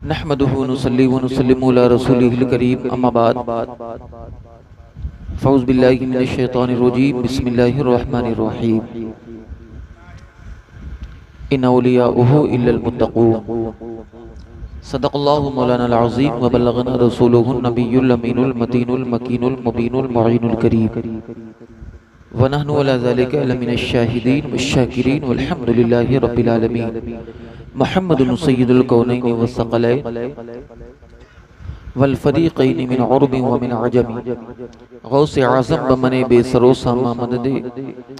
نحمده ونصلي ونسلم على رسوله الكريم اما بعد فاعوذ بالله من الشیطان الرجیم بسم اللہ الرحمن الرحیم ان اولیاؤه الا المتقون صدق اللہ مولانا العظیم وبلغنا رسوله النبی الامین المتین المکین المبین المعین الکریم ونحن على ذلك لمن الشاہدین والشاکرین والحمد للہ رب العالمین محمد سید الکونین والثقلین والفریقین من عرب ومن عجم غوث اعظم بمن بے سروسا ما مدد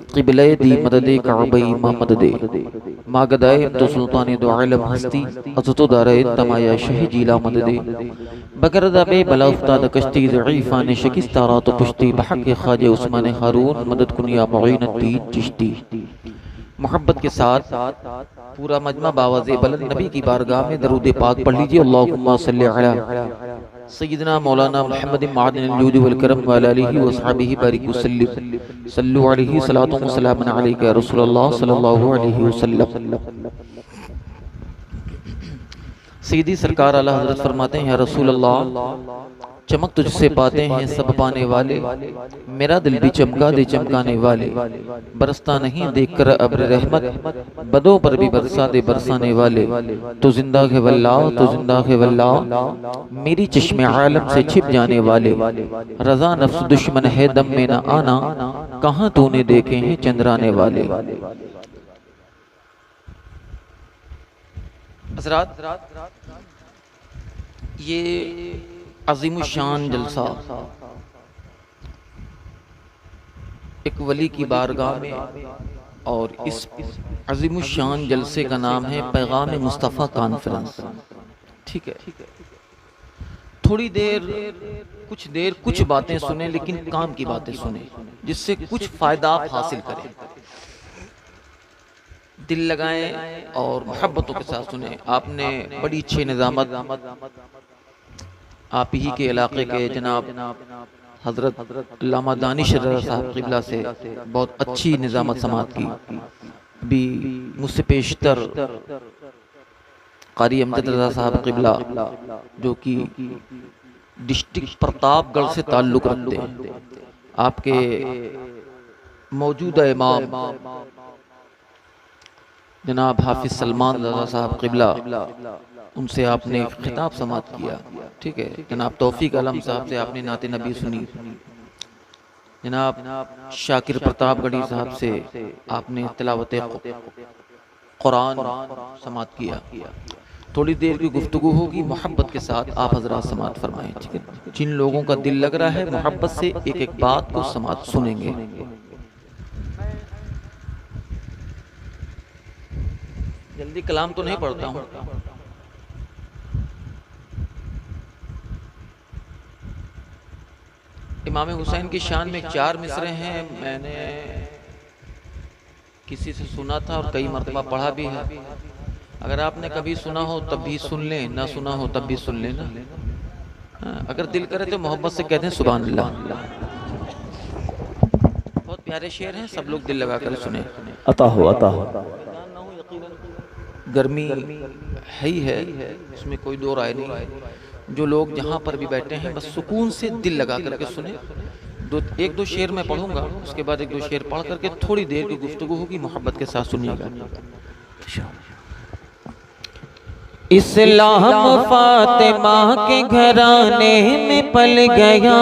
قبلہ دی مدد کعبی ما مدد ما گدائے تو سلطان دو عالم ہستی عزت دارے تمایا شہ جیلا مدد بگردہ بے بلا افتاد کشتی ضعیفان شکستارات و پشتی بحق خواجہ عثمان ہارون مدد کنیا معین الدین چشتی محبت کے ساتھ پورا مجمع باواز بلند نبی کی بارگاہ میں درود پاک پڑھ لیجئے اللہم صلی علی سیدنا مولانا محمد معدن الجود والکرم والآلہ وصحابہ بارک وسلم صلو علیہ صلاة و سلام علیکہ رسول اللہ صلی اللہ علیہ وسلم سیدی سرکار اعلیٰ حضرت فرماتے ہیں یا رسول اللہ چمک تجھ سے پاتے ہیں سب پانے والے میرا دل بھی چمکا دے چمکانے والے برستا نہیں دیکھ کر ابر رحمت بدوں پر بھی برسا دے برسانے والے تو زندہ ہے واللہ تو زندہ ہے واللہ میری چشم عالم سے چھپ جانے والے رضا نفس دشمن ہے دم میں نہ آنا کہاں تو نے دیکھے ہیں چندرانے والے حضرات یہ عظیم الشان جلسہ ایک ولی کی بارگاہ میں اور اس عظیم الشان جلسے کا نام ہے پیغام مصطفیٰ کانفرنس ٹھیک ہے تھوڑی دیر کچھ باتیں سنیں لیکن کام کی باتیں سنیں جس سے کچھ فائدہ آپ حاصل کریں دل لگائیں اور محبتوں کے ساتھ سنیں آپ نے بڑی اچھی نظامت آپ ہی کے علاقے کے جناب حضرت علامہ دانش رضا صاحب قبلہ سے بہت اچھی نظامت سماعت کی بھی مجھ سے پیشتر قاری امجد رضا صاحب قبلہ جو کہ ڈسٹرکٹ پرتاپ گڑھ سے تعلق رکھتے ہیں آپ کے موجودہ امام جناب حافظ سلمان رضا صاحب قبلہ ان سے آپ نے خطاب سماعت کیا ٹھیک ہے جناب توفیق علم صاحب سے آپ نے نعت نبی سنی جناب شاکر پرتاپ گڑھی صاحب سے آپ نے تلاوت قرآن سماعت کیا تھوڑی دیر کی گفتگو ہوگی محبت کے ساتھ آپ حضرات سماعت فرمائیں ٹھیک ہے جن لوگوں کا دل لگ رہا ہے محبت سے ایک ایک بات کو سماعت سنیں گے جلدی کلام تو نہیں پڑھتا ہوں امام حسین کی شان میں 4 مصرے ہیں میں نے کسی سے سنا تھا اور کئی مرتبہ پڑھا بھی ہے اگر آپ نے کبھی سنا ہو تب بھی سن لیں نہ سنا ہو تب بھی سن لیں اگر دل کرے تو محبت سے کہتے ہیں سبحان اللہ بہت پیارے شعر ہیں سب لوگ دل لگا کر سنیں عطا ہو گرمی ہے ہی ہے اس میں کوئی دو رائے نہیں جو لوگ جہاں پر بھی بیٹھے ہیں بس سکون سے دل لگا کر کے سنیں ایک دو شعر میں پڑھوں گا اس کے بعد ایک دو شعر پڑھ کر کے تھوڑی دیر کی گفتگو ہوگی محبت کے ساتھ سنیے گا اسلام فاطمہ کے گھرانے میں پل گیا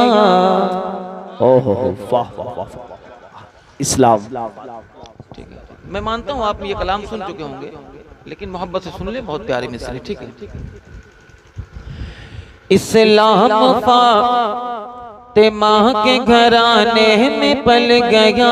اسلام میں مانتا ہوں آپ یہ کلام سن چکے ہوں گے لیکن محبت سے سن لیں بہت پیاری مثال ٹھیک ہے اسلام فاطمہ کے گھرانے میں پل گیا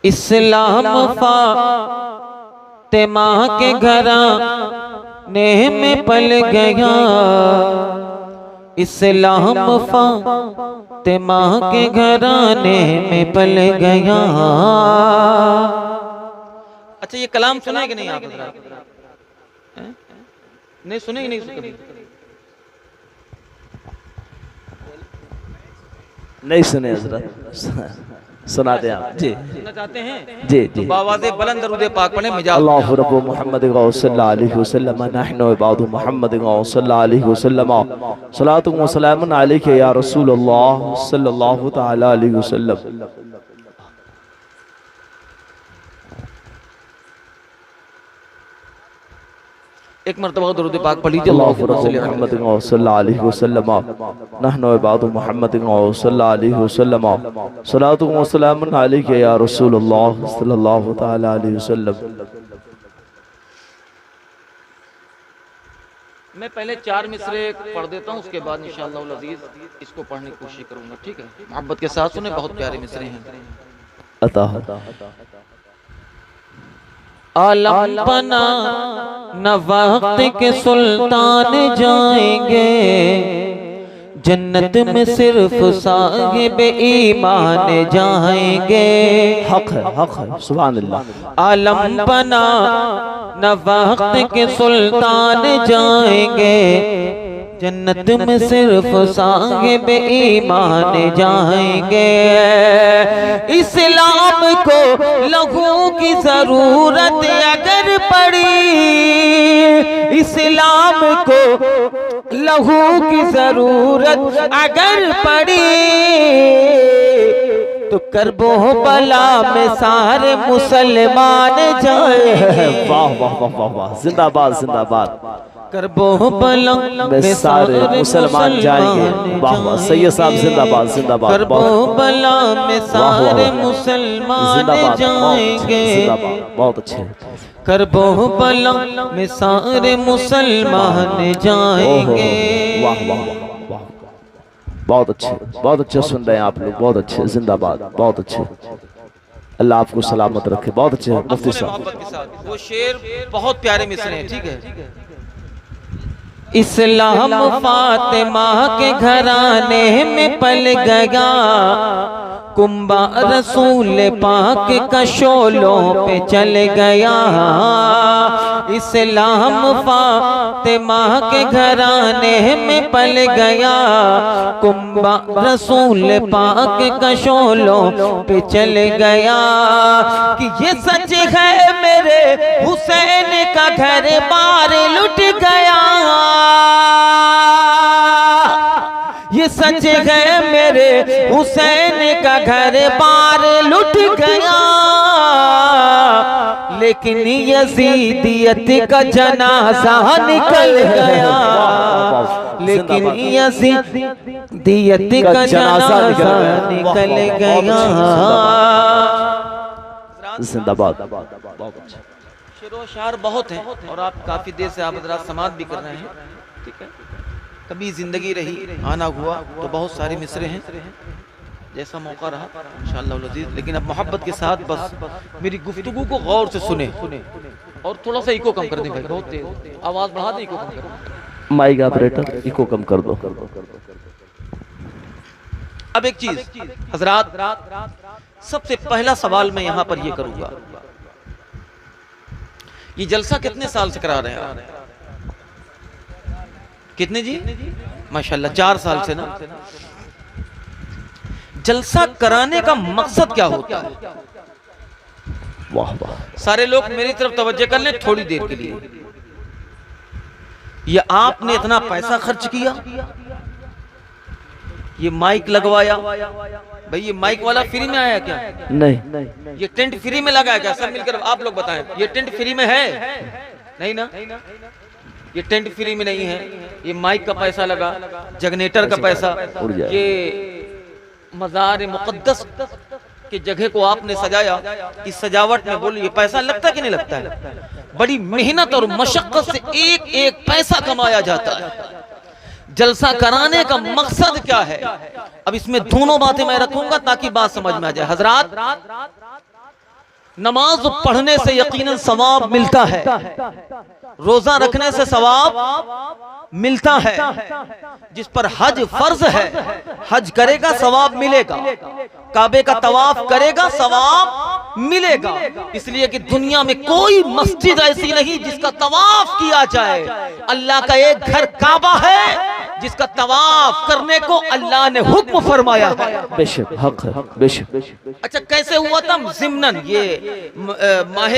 اسلام فاطمہ کے گھرانے میں پل گیا اسلام فاطمہ کے گھرانے میں پل گیا اچھا یہ کلام سنا ہے کہ نہیں آپ حضرات نہیں سنے ہی نہیں سنے نہیں سنے حضرت، سنا دیں آپ جی سننا چاہتے ہیں جی جی باواز بلند درود پاک پڑھیں مجاز اللہ رب محمد صلی اللہ علیہ وسلم نحن عباد محمد صلی اللہ علیہ وسلم صلاۃ و سلام علیک یا رسول اللہ صلی اللہ تعالی علیہ وسلم۔ ایک مرتبہ درود پاک پڑھ لیجئے اللہ رب محمد صلی اللہ علیہ وسلم نحن عباد محمد صلی اللہ علیہ وسلم صلاۃ و سلام علیک یا رسول اللہ صلی اللہ تعالی علیہ وسلم۔ میں پہلے 4 مصرے پڑھ دیتا ہوں، اس کے بعد انشاءاللہ العزیز اس کو پڑھنے کی کوشش کروں گا، ٹھیک ہے؟ محبت کے ساتھ سنیں، بہت پیارے مصرے ہیں۔ عطا عالم بنا نہ وقت کے سلطان جائیں گے، جنت میں صرف صاحب ایمان جائیں گے۔ حق ہے سبحان اللہ۔ عالم بنا نہ وقت کے سلطان جائیں گے، جنت میں صرف صاحب ایمان جائیں گے۔ اسلام کو لہو کی ضرورت اگر پڑی، اسلام کو لہو کی ضرورت اگر پڑی، تو کرب و بلا میں سارے مسلمان جائیں گے۔ واہ واہ واہ واہ واہ، زندہ باد زندہ باد۔ کرب و بلا میں سارے مسلمان جائیں گے۔ واہ واہ، سید صاحب زندہ باد زندہ باد۔ کرب و بلا میں سارے مسلمان جائیں گے، زندہ باد، بہت اچھے۔ کرب و بلا میں سارے مسلمان جائیں گے۔ واہ واہ واہ، بہت اچھے سن رہے ہیں آپ لوگ، بہت اچھے، زندہ باد، بہت اچھے۔ اللہ آپ کو سلامت رکھے، بہت اچھے مفتی صاحب۔ وہ شعر بہت پیارے مصرے ہیں، ٹھیک ہے؟ اسلام فاطمہ کے گھرانے میں پل گیا، کنبہ رسول پاک کا شولوں پہ چل گیا۔ اسلام فاطمہ کے گھرانے میں پل گیا، کنبہ رسول پاک کا شولوں پہ چل گیا۔ کہ یہ سچ ہے میرے حسین کا گھر بار لٹ گیا، یہ سچ ہے میرے حسین کا گھر بار لٹ گیا، لیکن یزیدیت کا جنازہ نکل گیا، لیکن یزیدیت کا جنازہ نکل گیا۔ زندہ باد۔ شعر و اشعار بہت ہیں، اور آپ کافی دیر سے آپ حضرات سماعت بھی کر رہے ہیں، ٹھیک ہے؟ کبھی زندگی رہی، آنا ہوا تو بہت سارے مصرے ہیں، جیسا موقع رہا انشاءاللہ العزیز۔ لیکن اب محبت کے ساتھ بس میری گفتگو کو غور سے سنیں، اور تھوڑا سا ایکو کم کر دیں بھائی، بہت تیز آواز بڑھا دیں، ایکو کم کر دیں۔ مائک آپریٹر ایکو کم کر دو۔ اب ایک چیز حضرات، سب سے پہلا سوال میں یہاں پر یہ کروں گا، یہ جلسہ کتنے سال سے کرا رہے ہیں آپ؟ کتنے جی؟ ماشاءاللہ 4 سال سے نا۔ جلسہ کرانے کا مقصد کیا ہوتا ہے؟ واہ واہ، سارے لوگ میری طرف توجہ کر لیں تھوڑی دیر کے لیے۔ یہ آپ نے اتنا پیسہ خرچ کیا، یہ مائک لگوایا، بھئی یہ مائک والا فری میں آیا کیا؟ نہیں، یہ ٹینٹ فری میں لگا ہے کیا؟ سب مل کر آپ لوگ بتائیں، یہ ٹینٹ فری میں ہے؟ نہیں نا، یہ ٹینٹ فری میں نہیں ہے، یہ مائک کا پیسہ لگا، جگنیٹر کا پیسہ، یہ مزار مقدس کی جگہ کو آپ نے سجایا، اس سجاوٹ میں بولو یہ پیسہ لگتا ہے کہ نہیں لگتا ہے؟ بڑی محنت اور مشقت سے ایک ایک پیسہ کمایا جاتا ہے۔ جلسہ کرانے کا مقصد کیا ہے؟ اب اس میں دونوں باتیں میں رکھوں گا تاکہ بات سمجھ میں آ جائے۔ حضرات، نماز پڑھنے سے یقیناً ثواب ملتا ہے، روزہ رکھنے سے ثواب ملتا ہے، جس پر حج فرض ہے حج کرے گا ثواب ملے گا، کعبے کا طواف کرے گا ثواب ملے گا، اس لیے کہ دنیا میں کوئی مسجد ایسی نہیں جس کا طواف کیا جائے۔ اللہ کا ایک گھر کعبہ ہے جس کا طواف کرنے کو اللہ نے حکم فرمایا ہے۔ بے شک حق ہے، بے شک۔ اچھا کیسے ہوا تھا؟ ضمناً یہ ماہ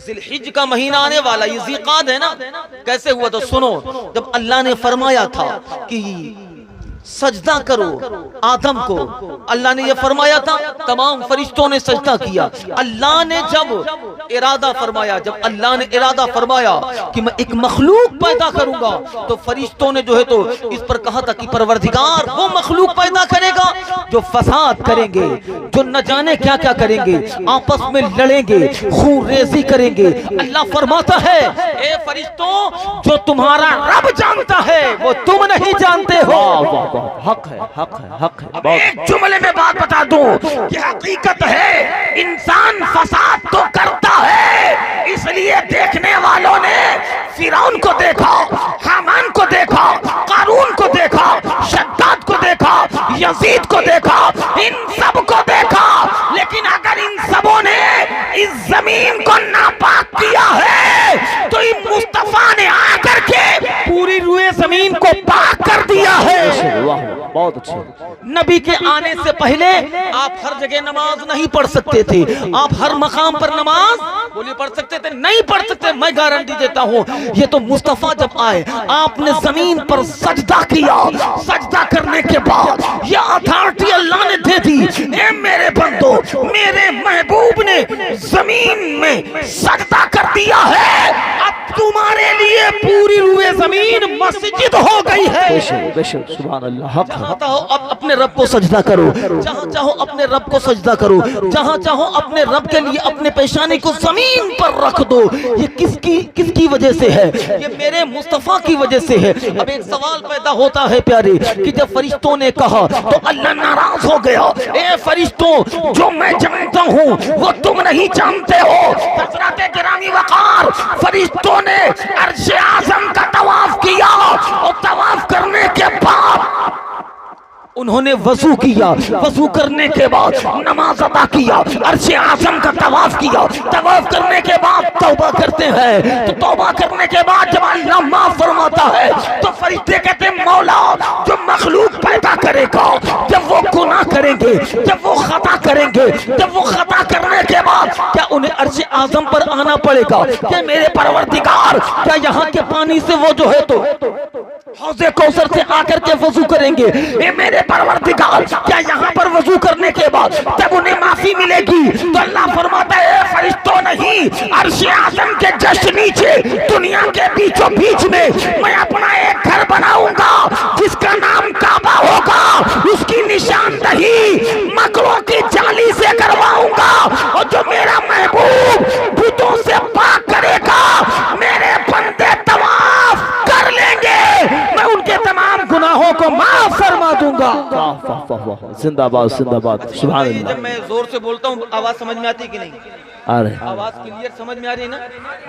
ذی الحج کا مہینہ آنے والا، یہ ذی قعد ہے نا، کیسے ہوا تو سنو۔ جب اللہ نے فرمایا تھا کہ سجدہ کرو آدم کو، اللہ نے یہ فرمایا تھا، تمام فرشتوں نے سجدہ کیا۔ اللہ نے جب ارادہ فرمایا، جب اللہ نے ارادہ فرمایا کہ میں ایک مخلوق پیدا کروں گا، تو فرشتوں نے جو ہے تو اس پر کہا تھا کہ پروردگار وہ مخلوق پیدا کرے گا جو فساد کریں گے، جو نہ جانے کیا کیا کریں گے، آپس میں لڑیں گے، خون ریزی کریں گے۔ اللہ فرماتا ہے اے فرشتوں، جو تمہارا رب جانتا ہے وہ تم نہیں جانتے ہو۔ حق ہے، حق ہے، حق ہے۔ ایک جملے میں بات بتا دوں کہ حقیقت ہے انسان فساد تو کرتا ہے، اس لیے دیکھنے والوں نے فرعون کو دیکھا، حامان کو دیکھا، قارون کو دیکھا، شداد کو دیکھا، یزید کو دیکھا، ان سب کو دیکھا، لیکن اگر ان سبوں نے اس زمین کو ناپاک کیا ہے تو ان مصطفیٰ نے آ کر کے پوری روئے زمین کو پاک کر دیا ہے۔ بہت اچھے۔ نبی کے آنے سے پہلے آپ ہر جگہ نماز نہیں پڑھ سکتے تھے، آپ ہر مقام پر نماز بولی پڑھ سکتے تھے؟ نہیں پڑھ سکتے۔ میں گارنٹی دیتا ہوں، یہ تو مصطفیٰ جب آئے آپ نے زمین پر سجدہ کیا، سجدہ کرنے کے بعد یہ اتھارٹی اللہ نے دے دی، اے میرے بندو، میرے محبوب نے زمین میں سجدہ کر دیا ہے، اب تمہارے لیے پوری روئے زمین مسجد ہو گئی ہے۔ بے شک، سبحان اللہ، حق ہے۔ جہاں چاہو اب اپنے رب کو سجدہ کرو، جہاں چاہو اپنے رب کو سجدہ کرو، جہاں چاہو اپنے رب کے لیے اپنے پیشانی کو زمین پر رکھ دو۔ یہ کس کی وجہ سے ہے؟ یہ میرے مصطفیٰ کی وجہ سے ہے۔ اب ایک سوال پیدا ہوتا ہے پیارے کہ جب فرشتوں نے کہا تو اللہ ناراض ہو گیا، اے فرشتوں، جو میں جانتا ہوں وہ تم نہیں جانتے ہو۔ حضرات گرامی وقار، فرشتوں نے عرش اعظم کا طواف کیا اور طواف کرنے کے بعد انہوں نے وضو کیا، وضو کرنے کے بعد نماز ادا کیا، عرش اعظم کا طواف کیا، طواف کرنے کے بعد توبہ کرتے ہیں، تو توبہ کرنے کے بعد جب اللہ معاف فرماتا ہے تو فرشتے کہتے ہیں مولا جو مخلوق پیدا کرے گا جب وہ گناہ کریں گے، جب وہ خطا کریں گے، جب وہ خطا کرنے کے بعد کیا انہیں عرش اعظم پر آنا پڑے گا کہ میرے پروردگار کیا یہاں کے پانی سے وہ جو ہے تو حوض کوثر سے آ کر کے وضو کریں گے؟ اے میرے پروردگار کیا یہاں پر وضو کرنے کے بعد جب انہیں معافی ملے گی؟ تو اللہ فرماتا ہے اے فرشتوں نہیں، عرش اعظم کے جسٹ نیچے دنیا کے بیچوں بیچ میں میں اپنا ایک گھر بناؤں گا جس کا نام کعبہ ہوگا، اس کی نشاندہی مکروں کی جالی سے کرواؤں گا، اور جو میرا محبوب بتوں سے پاک کرے گا میرے بندے طواف کر لیں گے، میں ان کے تمام گناہوں کو معاف فرما دوں گا۔ زندہ باد، زندہ باد، سبحان اللہ۔ جب میں زور سے بولتا ہوں آواز سمجھ میں آتی کہ نہیں؟ آ رہے آواز کلیئر سمجھ میں آ رہی ہے نا؟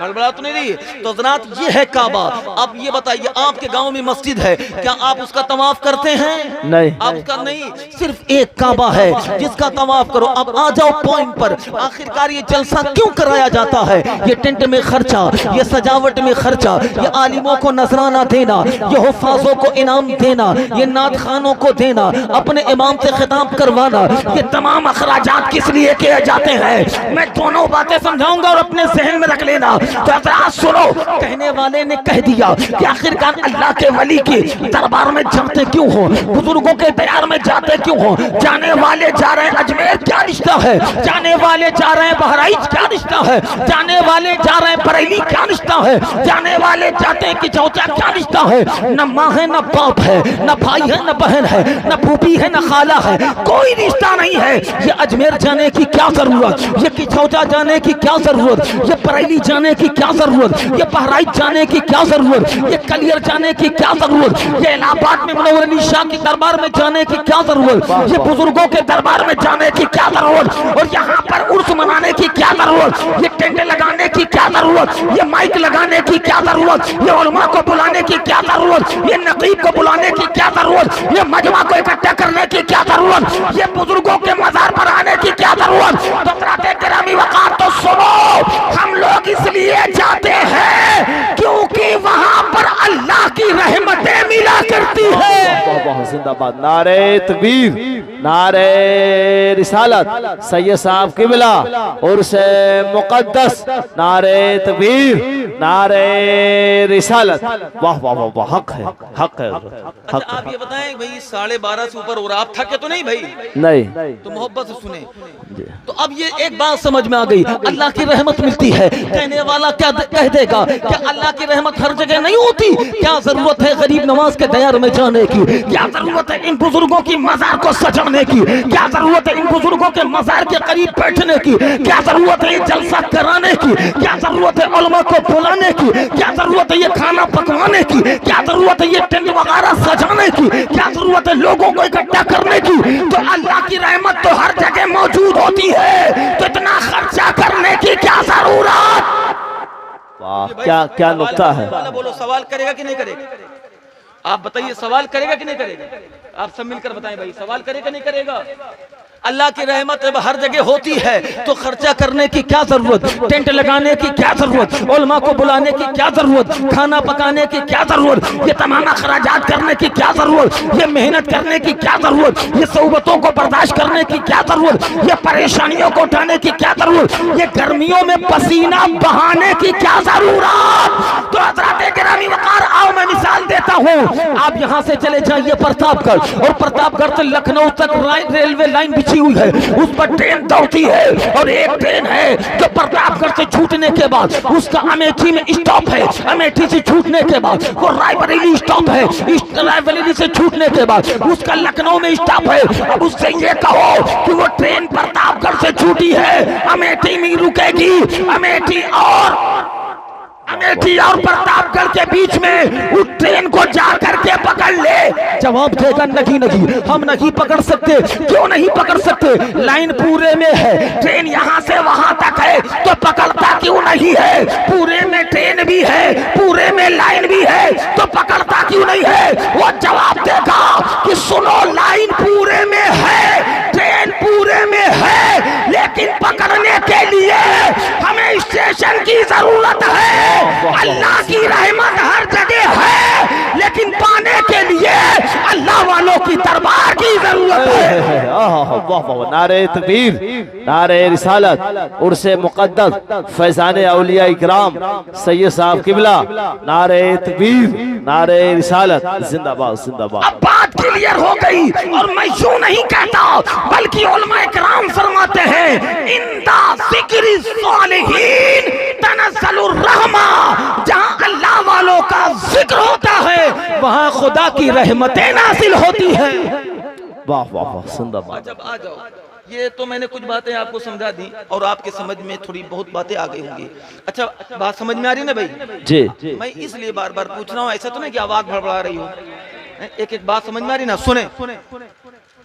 گڑبڑا تو نہیں رہی؟ تو جنات یہ ہے کعبہ۔ اب یہ بتائیے آپ کے گاؤں میں مسجد ہے، کیا آپ اس کا طواف کرتے ہیں؟ نہیں، آپ کا نہیں، صرف ایک کعبہ ہے جس کا طواف کرو۔ اب آ جاؤ پوائنٹ پر، آخرکار یہ جلسہ کیوں کرایا جاتا ہے؟ یہ ٹینٹ میں خرچہ، یہ سجاوٹ میں خرچہ، یہ عالموں کو نذرانہ دینا، یہ حفاظوں کو انعام دینا، یہ نعت خانوں کو دینا، اپنے امام سے خطاب کروانا، یہ تمام اخراجات کس لیے کیے جاتے ہیں؟ میں دونوں باتیں سمجھاؤں گا اور اپنے ذہن میں رکھ لینا۔ تو حضرات سنو، کہنے والے نے کہہ دیا کہ آخرکار اللہ کے ولی کے دربار میں جاتے کیوں ہو، بزرگوں کے دیار میں جاتے کیوں ہو؟ جانے والے جا رہے ہیں اجمیر، کیا رشتہ ہے؟ جانے والے جا رہے ہیں بہرائچ، کیا رشتہ ہے؟ جانے والے جا رہے ہیں بریلی، کیا رشتہ ہے؟ جانے والے جاتے ہیں کہ چوچا، کیا رشتہ ہے؟ نہ ماں ہے نہ باپ ہے، نہ بھائی ہے نہ بہن ہے، نہ پھوپھی ہے نہ خالہ ہے، کوئی رشتہ نہیں ہے۔ یہ اجمیر جانے کی کیا ضرورت؟ یہ کچھوچا جانے کی کیا ضرورت؟ یہ بریلی جانے کی کیا ضرورت؟ یہ بہرائچ جانے کی کیا ضرورت؟ یہ کلیر جانے کی کیا ضرورت؟ یہ الہ آباد میں منور علی شاہ کی دربار میں جانے کی کیا ضرورت؟ یہ بزرگوں کے دربار میں جانے کی کیا ضرورت؟ اور یہاں پر عرس منانے کی کیا ضرورت؟ یہ ٹینٹ لگانے کی کیا ضرورت؟ یہ مائک لگانے کی کیا ضرورت؟ یہ علماء کو بلانے کی کیا ضرورت؟ یہ نقیب کو بلانے کی کیا ضرورت؟ یہ مجمع کو اکٹھا کرنے کی کیا ضرورت؟ یہ بزرگوں کے مزار پر آنے کی کیا ضرورت؟ حضرات گرامی وقار تو سنو، ہم لوگ اس لیے جاتے ہیں کیونکہ وہاں پر اللہ کی رحمتیں ملا کرتی ہے۔ بہت زندہ باد، نعرہ تکبیر، نعرہ رسالت، سید صاحب قبلہ عرس مقدس، نعرہ تکبیر، نعرہ رسالت۔ واہ واہ واہ واہ، حق ہے، حق ہے، اچھا حق آپ یہ بتائیں بھئی 12:30 سے اوپر اور آپ تھکے تو نہیں بھائی؟ نہیں تو محبت سے سنیں۔ تو اب یہ ایک بات سمجھ میں آ گئی، اللہ کی رحمت ملتی ہے، کہنے والا کیا کہہ دے گا کہ اللہ کی رحمت ہر جگہ نہیں ہوتی؟ کیا ضرورت ہے غریب نواز کے دیار میں جانے کی؟ کیا ضرورت ہے ان بزرگوں کی مزار کو سجانے کی؟ کیا ضرورت ہے ان بزرگوں کے مزار کے قریب بیٹھنے کی؟ کیا ضرورت ہے یہ جلسہ کرانے کی؟ کیا ضرورت ہے علماء کو بلانے کی؟ کیا ضرورت ہے یہ کھانا پکوانے کی؟ کیا ضرورت ہے یہ ٹینٹ وغیرہ سجانے کی؟ کیا ضرورت ہے لوگوں کو اکٹھا کرنے کی؟ تو اللہ کی رحمت تو ہر جگہ موجود ہوتی ہے، تو اتنا خرچہ کرنے کی کیا ضرورت؟ کیا نقطہ ہے؟ بولو سوال کرے گا کہ نہیں کرے گا؟ آپ بتائیے سوال کرے گا کہ نہیں کرے گا؟ آپ سب مل کر بتائیں بھائی، سوال کرے گا نہیں کرے گا؟ اللہ کی رحمت ہر جگہ ہوتی ہے تو خرچہ کرنے کی کیا ضرورت؟ ٹینٹ لگانے کی کیا ضرورت؟ علماء کو بلانے کی کیا ضرورت؟ کھانا پکانے کی کیا ضرورت؟ یہ تمام اخراجات کرنے کی کیا ضرورت؟ یہ محنت کرنے کی کیا ضرورت؟ یہ صعوبتوں کو برداشت کرنے کی کیا ضرورت؟ یہ پریشانیوں کو اٹھانے کی کیا ضرورت؟ یہ گرمیوں میں پسینہ بہانے کی کیا ضرورت؟ تو حضرات گرامی وقار، آؤ میں مثال دیتا ہوں۔ آپ یہاں سے چلے جائیے پرتاپ گڑھ، اور پرتاپ گڑھ سے لکھنؤ تک ریلوے لائن بچھی ہوئی ہے، اس پر ٹرین دوڑتی ہے، اور ایک ٹرین ہے جو پرتاپ گڑھ سے چھوٹنے کے بعد اس کا امیٹھی میں اسٹاپ ہے، امیٹھی سے چھوٹنے کے بعد وہ رائے بریلی اسٹاپ ہے، رائے بریلی سے چھوٹنے کے بعد اس کا لکھنؤ میں اسٹاپ ہے۔ اب اس سے یہ کہو کہ وہ ٹرین پرتاپ گڑھ سے چھوٹی ہے، امیٹھی میں رکے گی، امیٹھی اور پرتاپ گڑھ کے بیچ میں اس ٹرین کو جا کر کے پکڑ لے۔ جواب دے گا نہیں، ہم نہیں پکڑ سکتے۔ کیوں نہیں پکڑ سکتے؟ لائن پورے میں ہے، ٹرین یہاں سے وہاں تک ہے، تو پکڑتا کیوں نہیں ہے؟ پورے میں ٹرین بھی ہے، پورے میں لائن بھی ہے، تو پکڑتا کیوں نہیں ہے؟ وہ جواب دے گا کہ سنو، لائن پورے میں ہے، ٹرین پورے میں ہے، لیکن پکڑنے کے لیے ہمیں اسٹیشن کی ضرورت ہے۔ اللہ کی رحمت ہر جگہ ہے، لیکن پانے کے لیے اللہ والوں کی دربار کی ضرورت ہے۔ نعرہ تکبیر، نعرہ رسالت، عرس مقدس، فیضان اولیاء اکرام، سید صاحب قبلہ، نعرہ تکبیر، نعرہ رسالت، زندہ باد، زندہ باد۔ اب بات کلیئر ہو گئی، اور میں یوں نہیں کہتا بلکہ علماء اکرام فرماتے ہیں اندہ ذکر الصالحین تنزل الرحمہ۔ جہاں اللہ والوں کا ذکر ہوتا ہے وہاں خدا کی رحمتیں نازل ہوتی ہیں۔ واہ واہ واہ، زندہ باد۔ جب آ جاؤ، یہ تو میں نے کچھ باتیں آپ کو سمجھا دی، اور آپ کے سمجھ میں تھوڑی بہت باتیں آ گئی ہوں گی۔ اچھا بات سمجھ میں آ رہی نا بھائی؟ جی، میں اس لیے بار بار پوچھ رہا ہوں، ایسا تو نہیں کہ آواز بڑبڑا رہی ہو، ایک ایک بات سمجھ میں آ رہی نا؟ سنیں،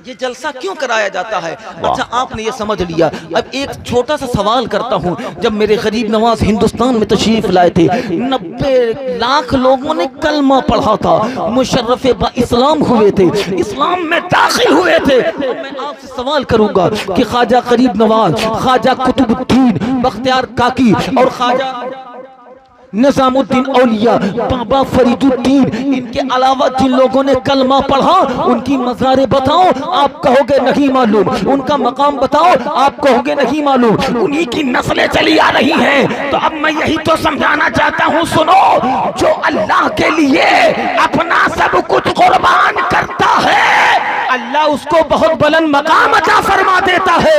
یہ جلسہ کیوں کرایا جاتا ہے؟ اچھا آپ نے یہ سمجھ لیا، اب ایک چھوٹا سا سوال کرتا ہوں۔ جب میرے غریب نواز ہندوستان میں تشریف لائے تھے، 90 لاکھ لوگوں نے کلمہ پڑھا تھا، مشرف با اسلام ہوئے تھے، اسلام میں داخل ہوئے تھے۔ میں آپ سے سوال کروں گا کہ خواجہ غریب نواز، خواجہ قطب الدین بختیار کاکی، اور خواجہ نظام الدین اولیاء، بابا فرید الدین، ان کے علاوہ جن لوگوں نے کلمہ پڑھا ان کی مزاریں بتاؤ، آپ کہو گے نہیں معلوم، ان کا مقام بتاؤ، آپ کہو گے نہیں معلوم، انہی کی نسلیں چلی آ رہی ہیں۔ تو اب میں یہی تو سمجھانا چاہتا ہوں، سنو، جو اللہ کے لیے اپنا سب کچھ قربان کرتا ہے اللہ اس کو بہت بلند مقام عطا فرما دیتا ہے۔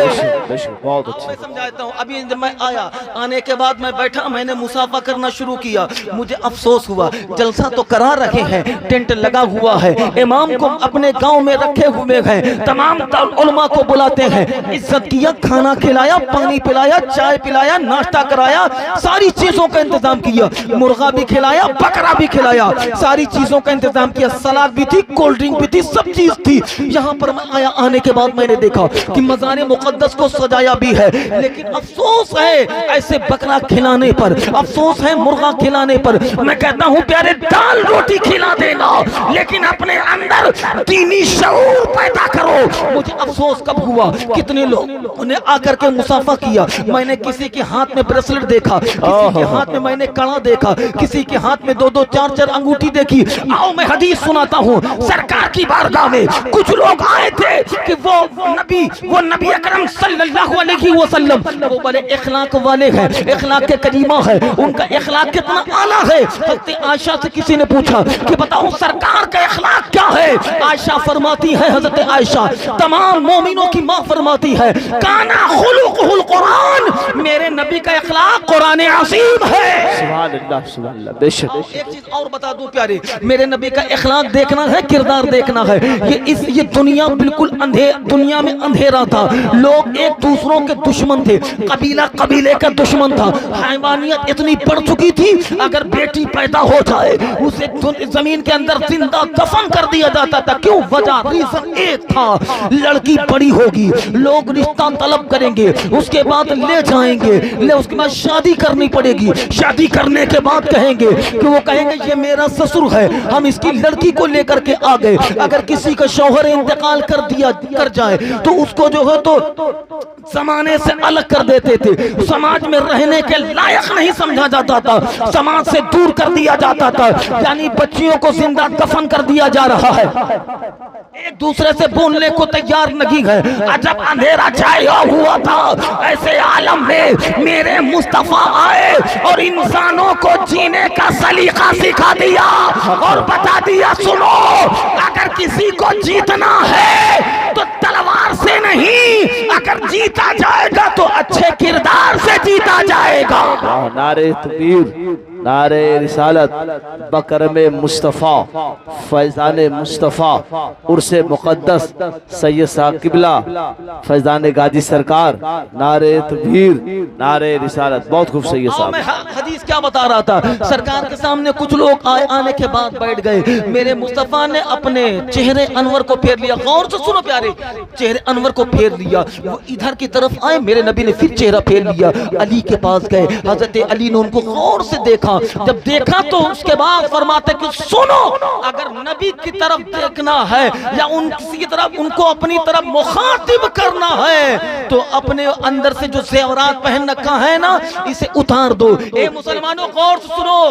بہت اچھا۔ میں سمجھاتا ہوں، ابھی جب میں آیا، آنے کے بعد میں بیٹھا، میں نے مصافحہ کرنا شروع کیا، مجھے افسوس ہوا، جلسہ تو کرا رہے ہیں، ٹینٹ لگا ہوا ہے، امام کو اپنے گاؤں میں رکھے ہوئے ہیں، تمام علماء کو بلاتے ہیں، عزت کیا، کھانا کھلایا، پانی پلایا، چائے پلایا، ناشتہ کرایا، ساری چیزوں کا انتظام کیا، مرغا بھی کھلایا، بکرا بھی کھلایا، ساری چیزوں کا انتظام کیا، سلاد بھی تھی، کولڈ ڈرنک بھی تھی، سب چیز تھی، یہاں پر میں آیا، آنے کے بعد میں نے دیکھا کہ مزار مقدس کو سجایا بھی ہے، لیکن افسوس ہے ایسے بکرا کھلانے پر، افسوس ہے مرغا کھلانے پر۔ میں کہتا ہوں پیارے دال روٹی کھلا دینا، لیکن اپنے اندر دینی شعور پیدا کرو۔ مجھے افسوس کب ہوا، کتنے لوگ نے آ کر کے مصافحہ کیا، میں نے کسی کے ہاتھ میں بریسلٹ دیکھا، کسی کے ہاتھ میں نے کڑا دیکھا، کسی کے ہاتھ میں 2 2 4 4 انگوٹھی دیکھی۔ آؤ میں حدیث سناتا ہوں، سرکار کی بارگاہ میں کچھ لوگ آئے تھے کہ وہ نبی اکرم صلی اللہ علیہ وسلم وہ بڑے اخلاق والے ہیں، اخلاق کے کریمہ ہے، ان کا اخلاق کتنا اعلیٰ ہے۔ حضرت عائشہ سے کسی نے پوچھا کہ بتاؤ سرکار کا اخلاق کیا ہے؟ عائشہ فرماتی ہے، حضرت عائشہ تمام مومنوں کی ماں فرماتی ہے، کانا خلقہ القرآن، میرے نبی کا اخلاق قرآن عظیم ہے۔ سبحان اللہ سبحان اللہ، بے شک۔ ایک چیز اور بتا دوں پیارے، میرے نبی کا اخلاق دیکھنا ہے، کردار دیکھنا ہے۔ یہ دنیا بالکل دنیا میں اندھیرا تھا، لوگ ایک دوسروں کے دشمن تھے، قبیلہ قبیلے کا دشمن تھا، حیوانیت اتنی بڑھ چکی تھی، اگر بیٹی پیدا ہو جائے اسے زمین کے اندر زندہ دفن کر دیا جاتا تھا۔ کیوں؟ وجہ ریزن ایک تھا، لڑکی بڑی ہوگی، لوگ رشتہ طلب کریں گے، اس کے بعد لے جائیں گے، اس کے بعد شادی کرنی پڑے گی، شادی کرنے کے بعد کہیں گے کہ وہ کہیں گے یہ میرا سسر ہے، ہم اس کی لڑکی کو لے کر کے آ گئے۔ اگر کسی کا شوہر انتقال کر جائے تو اس کو جو ہے تو زمانے سے الگ کر دیتے تھے، سماج میں رہنے کے لائق نہیں سمجھا جاتا تھا، سماج سے دور کر دیا جاتا تھا، یعنی بچیوں کو زندہ دفن کر دیا جا رہا ہے، ایک دوسرے سے بولنے کو تیار نہیں ہے۔ جب اندھیرا چھایا ہوا تھا، ایسے عالم میں میرے مصطفیٰ آئے اور انسانوں کو جینے کا سلیقہ سکھا دیا اور بتا دیا، سنو اگر کسی کو جیتنا ہے تو تلوار سے نہیں، اگر جیتا جائے گا تو اچھے کردار سے جیتا جائے گا۔ نعرہ تکبیر، نعرہ رسالت، بکرم مصطفیٰ، فیضان مصطفیٰ، عرس مقدس، سید صاحب قبلہ، فیضان غازی سرکار، نعرہ تکبیر، نعرہ رسالت۔ بہت خوب سید صاحب۔ میں حدیث کیا بتا رہا تھا، سرکار کے سامنے کچھ لوگ آنے کے بعد بیٹھ گئے، میرے مصطفیٰ نے اپنے چہرے انور کو پھیر لیا، غور سے سنو پیارے، چہرے انور کو پھیر لیا، وہ ادھر کی طرف آئے، میرے نبی نے پھر چہرہ پھیر لیا، علی کے پاس گئے، حضرت علی نے ان کو غور سے دیکھا، جب دیکھا تو اس کے بعد فرماتے کہ سنو اگر نبی کی طرف دیکھنا ہے یا ان کی طرف، ان کو اپنی طرف مخاطب کرنا ہے تو اپنے اندر سے جو زیورات پہن رکھا ہے نا اسے اتار دو۔ اے مسلمانوں غور سے سنو،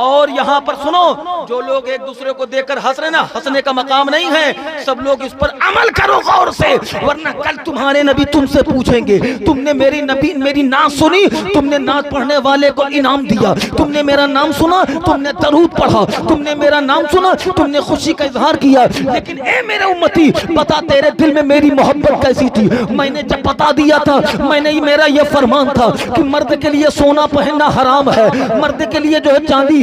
اور یہاں پر سنو، جو لوگ ایک دوسرے کو دیکھ کر ہنس رہے نا، ہنسنے کا مقام نہیں ہے، سب لوگ اس پر عمل کرو غور سے، ورنہ کل تمہارے نبی تم سے پوچھیں گے تم نے میری نعت سنی، تم نے نعت پڑھنے والے کو انعام دیا، تم نے میرا نام سنا، تم نے درود پڑھا، تم نے میرا نام سنا، تم نے خوشی کا اظہار کیا، لیکن اے میرے امتی بتا تیرے دل میں میری محبت کیسی تھی؟ میں نے جب بتا دیا تھا، میرا یہ فرمان تھا کہ مرد کے لیے سونا پہننا حرام ہے، مرد کے لیے جو ہے چاندی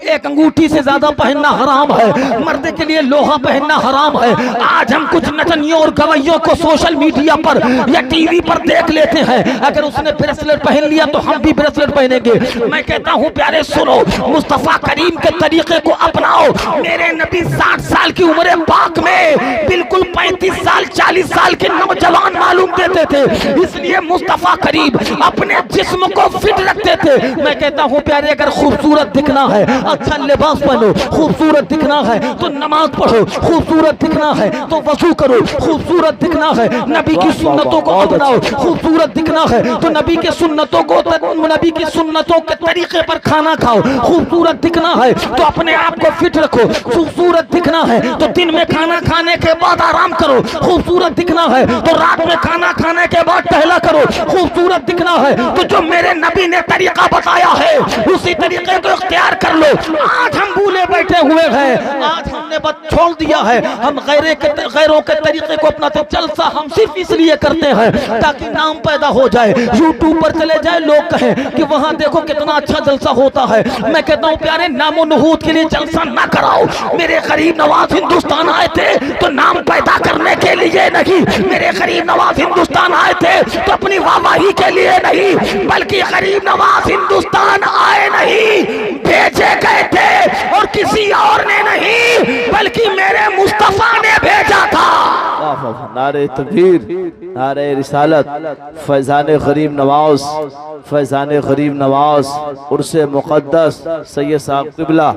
ایک انگوٹھی سے زیادہ پہننا حرام ہے، مرد کے لیے لوہا پہننا حرام ہے۔ آج ہم کچھ نچنیوں اور گویوں کو سوشل میڈیا پر یا ٹی وی پر دیکھ لیتے ہیں، اگر اس نے بریسلٹ پہن لیا تو ہم بھی بریسلٹ پہنیں گے۔ میں کہتا ہوں پیارے سنو، مصطفیٰ کریم کے طریقے کو اپناؤ۔ میرے نبی 60 سال کی عمر پاک میں بالکل 35 سال 40 سال کے نوجوان معلوم دیتے تھے، اس لیے مصطفیٰ کریم اپنے جسم کو فٹ رکھتے تھے۔ میں کہتا ہوں پیارے اگر خوبصورت دکھنا ہے اچھا لباس پہنو، خوبصورت دکھنا ہے تو نماز پڑھو، خوبصورت دکھنا ہے تو وضو کرو، خوبصورت دکھنا ہے نبی کی سنتوں کو اپناؤ، خوبصورت دکھنا ہے تو نبی کے سنتوں کے طریقے پر کھانا کھاؤ، خوبصورت دکھنا ہے تو اپنے آپ کو فٹ رکھو، خوبصورت دکھنا ہے تو دن میں کھانا کھانے کے بعد آرام کرو، خوبصورت دکھنا ہے تو رات میں کھانا کھانے کے بعد ٹہلا کرو، خوبصورت دکھنا ہے تو جو میرے نبی نے طریقہ بتایا ہے اسی طریقے کو اختیار کر لو۔ آج ہم بھولے بیٹھے ہوئے ہیں، آج ہم نے بس چھوڑ دیا ہے، ہم غیروں کے طریقے کو اپناتے، جلسہ ہم صرف اس لیے کرتے ہیں تاکہ نام پیدا ہو جائے، یوٹیوب پر چلے جائے لوگ کہیں کہ وہاں دیکھو کتنا اچھا جلسہ ہوتا ہے۔ میں کہتا ہوں پیارے نام و نہود کے لیے جلسہ نہ کراؤ۔ میرے غریب نواز ہندوستان آئے تھے تو نام پیدا کرنے کے لیے نہیں، میرے غریب نواز ہندوستان آئے تھے تو اپنی واہواہی کے لیے نہیں، بلکہ غریب نواز ہندوستان آئے نہیں بھیجے گئے تھے، اور کسی اور نے نہیں بلکہ میرے مصطفیٰ نے بھیجا تھا۔ نعرہ تکبیر، نعرہ رسالت، فیضان غریب نواز، فیضان غریب نواز، عرس مقدس سید صاحب قبلہ،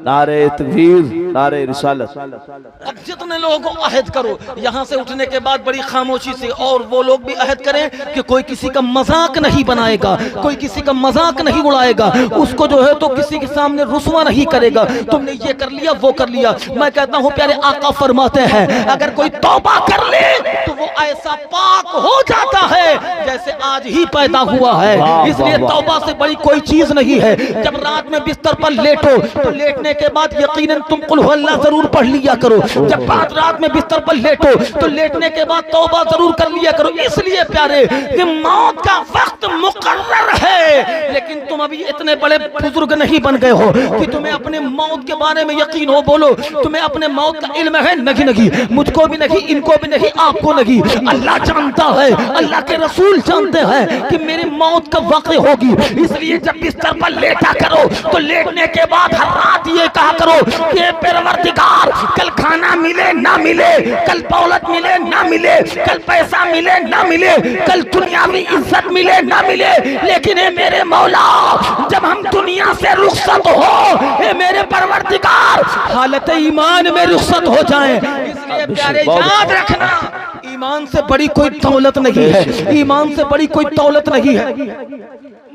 نعرہ تکبیر، نعرہ رسالت۔ اب جتنے لوگوں کو عہد کرو یہاں سے اٹھنے کے بعد بڑی خاموشی سے، اور وہ لوگ بھی عہد کریں کہ کوئی کسی کا مذاق نہیں بنائے گا، کوئی کسی کا مذاق نہیں اڑائے گا، اس کو جو ہے تو کسی کے سامنے رسوا نہیں کرے گا، تم نے یہ کر لیا وہ کر لیا۔ میں کہتا ہوں پیارے آقا فرماتے ہیں اگر کوئی توبہ کر لے تو وہ ایسا پاک ہو جاتا ہے جیسے آج ہی پیدا ہوا ہے۔ اس لیے توبہ سے بڑی کوئی چیز نہیں ہے۔ جب رات میں بستر پر لیٹو تو لیٹنے کے بعد یقیناً تم قل ہو اللہ ضرور پڑھ لیا کرو۔ جب بعد رات میں بستر پر لیٹو تو لیٹنے کے بعد توبہ ضرور کر لیا کرو۔ اس لیے پیارے کہ موت کا وقت مقرر ہے، لیکن تم ابھی اتنے بڑے بزرگ نہیں بن گئے ہو کہ تمہیں اپنے موت کے بارے میں یقین ہو۔ بولو تمہیں اپنے موت کا علم ہے؟ نہیں، مجھ کو بھی نہیں، ان کو بھی نہیں، آپ کو نہیں۔ اللہ جانتا ہے، اللہ کے رسول جانتے ہیں کہ میری موت کا واقع ہوگی۔ اس لیے جب بستر پر لیٹا کرو تو لیٹنے کے بعد ہر رات یہ کہا کرو کہ اے پروردگار کل کھانا ملے نہ ملے، کل دولت ملے نہ ملے، کل پیسہ ملے نہ ملے، کل دنیاوی عزت ملے نہ ملے، لیکن اے میرے مولا جب ہم دنیا سے رخصت ہو، اے میرے پروردگار حالت ایمان میں رخصت ہو جائیں۔ اس لیے پیارے یاد رکھنا ایمان سے بڑی کوئی دولت نہیں ہے، ایمان سے بڑی کوئی دولت نہیں ہے۔